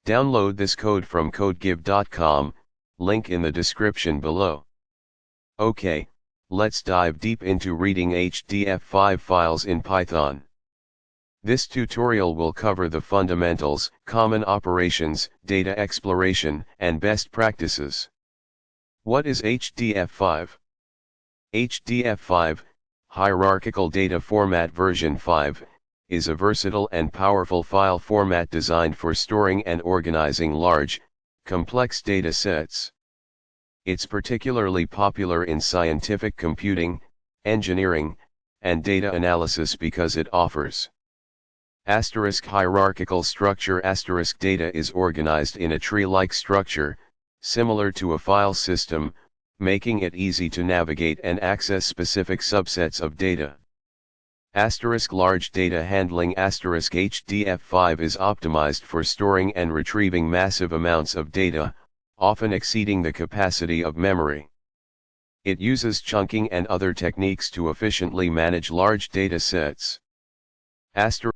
Download this code from codegive.com, link in the description below. Okay, let's dive deep into reading hdf5 files in Python. This tutorial will cover the fundamentals, common operations, data exploration, and best practices. What is hdf5? hdf5, Hierarchical Data Format version 5, is a versatile and powerful file format designed for storing and organizing large, complex data sets. It's particularly popular in scientific computing, engineering, and data analysis because it offers hierarchical structure. Data is organized in a tree-like structure, similar to a file system, making it easy to navigate and access specific subsets of data. Large data handling. hdf5 is optimized for storing and retrieving massive amounts of data, often exceeding the capacity of memory. It uses chunking and other techniques to efficiently manage large data sets.